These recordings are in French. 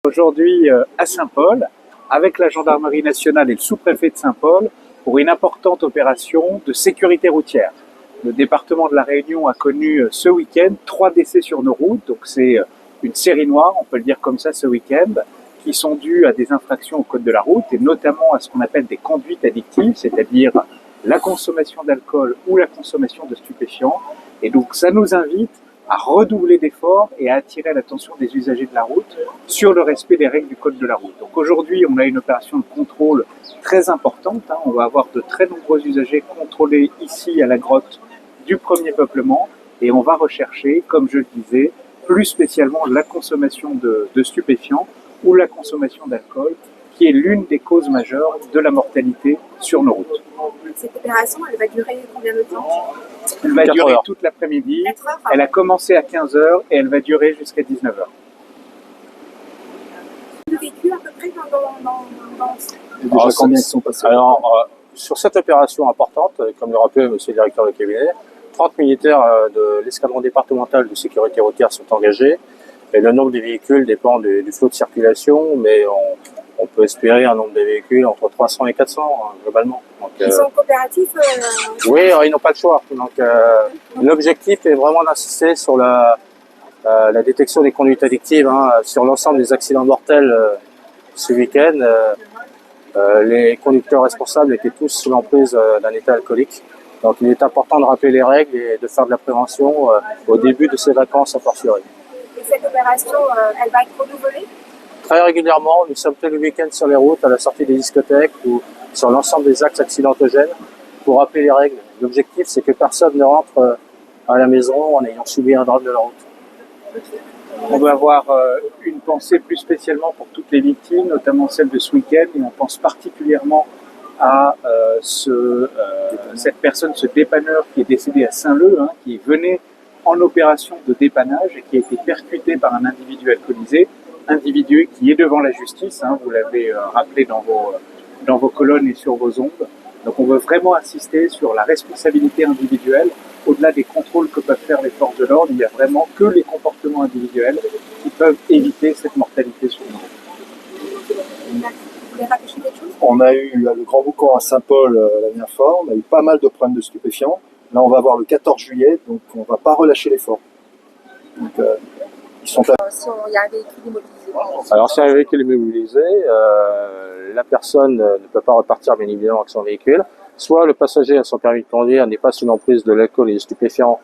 Aujourd'hui à Saint-Paul avec la gendarmerie nationale et le sous-préfet de Saint-Paul pour une importante opération de sécurité routière. Le département de la Réunion a connu ce week-end 3 décès sur nos routes, donc c'est une série noire, on peut le dire comme ça ce week-end, qui sont dus à des infractions au code de la route et notamment à ce qu'on appelle des conduites addictives, c'est-à-dire la consommation d'alcool ou la consommation de stupéfiants. Et donc ça nous invite à redoubler d'efforts et à attirer l'attention des usagers de la route sur le respect des règles du code de la route. Donc aujourd'hui, on a une opération de contrôle très importante. On va avoir de très nombreux usagers contrôlés ici à la grotte du premier peuplement et on va rechercher, comme je le disais, plus spécialement la consommation de stupéfiants ou la consommation d'alcool, qui est l'une des causes majeures de la mortalité sur nos routes. Cette opération, elle va durer combien de temps? Elle va durer toute l'après-midi. Elle a commencé à 15 h et elle va durer jusqu'à 19 h. De véhicules à peu près dans Déjà combien ils sont passés? Alors, sur cette opération importante, comme le rappelait monsieur le directeur de cabinet, 30 militaires de l'escadron départemental de sécurité routière sont engagés. Et le nombre de véhicules dépend du flot de circulation, mais on peut espérer un nombre de véhicules entre 300 et 400 globalement. Donc, ils sont coopératifs Oui, ils n'ont pas le choix. Donc, l'objectif est vraiment d'insister sur la détection des conduites addictives, sur l'ensemble des accidents mortels ce week-end. Les conducteurs responsables étaient tous sous l'emprise d'un état alcoolique. Donc il est important de rappeler les règles et de faire de la prévention au début de ces vacances à fortiori. Et cette opération, elle va être renouvelée? Très régulièrement, nous sommes tous les week-ends sur les routes, à la sortie des discothèques ou sur l'ensemble des axes accidentogènes pour rappeler les règles. L'objectif, c'est que personne ne rentre à la maison en ayant subi un drame de la route. On va avoir une pensée plus spécialement pour toutes les victimes, notamment celles de ce week-end, et on pense particulièrement à cette personne, ce dépanneur qui est décédé à Saint-Leu, qui venait en opération de dépannage et qui a été percuté par un individu alcoolisé, individu qui est devant la justice, vous l'avez rappelé dans vos colonnes et sur vos ondes. Donc on veut vraiment insister sur la responsabilité individuelle. Au-delà des contrôles que peuvent faire les forces de l'ordre, il n'y a vraiment que les comportements individuels qui peuvent éviter cette mortalité sur nous. On a eu le Grand Boucan à Saint-Paul la dernière fois, on a eu pas mal de problèmes de stupéfiants. Là, on va avoir le 14 juillet, donc on ne va pas relâcher l'effort. Donc, ils sont s'il y a un véhicule immobilisé. Alors, si un véhicule est immobilisé, la personne ne peut pas repartir bien évidemment avec son véhicule. Soit le passager a son permis de conduire, n'est pas sous l'emprise de l'alcool et des stupéfiants,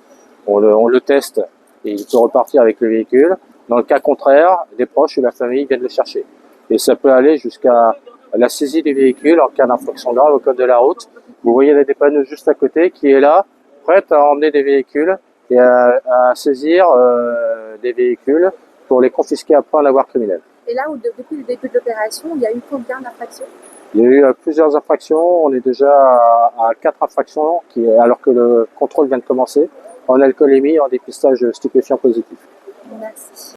on le teste et il peut repartir avec le véhicule. Dans le cas contraire, les proches ou la famille viennent le chercher. Et ça peut aller jusqu'à la saisie des véhicules en cas d'infraction grave au code de la route. Vous voyez la dépanneuse juste à côté qui est là, prête à emmener des véhicules et à saisir des véhicules pour les confisquer après un avoir criminel. Et là, depuis le début de l'opération, il y a eu combien d'infractions? Il y a eu plusieurs infractions, on est déjà à 4 infractions alors que le contrôle vient de commencer, en alcoolémie et en dépistage stupéfiant positif. Merci.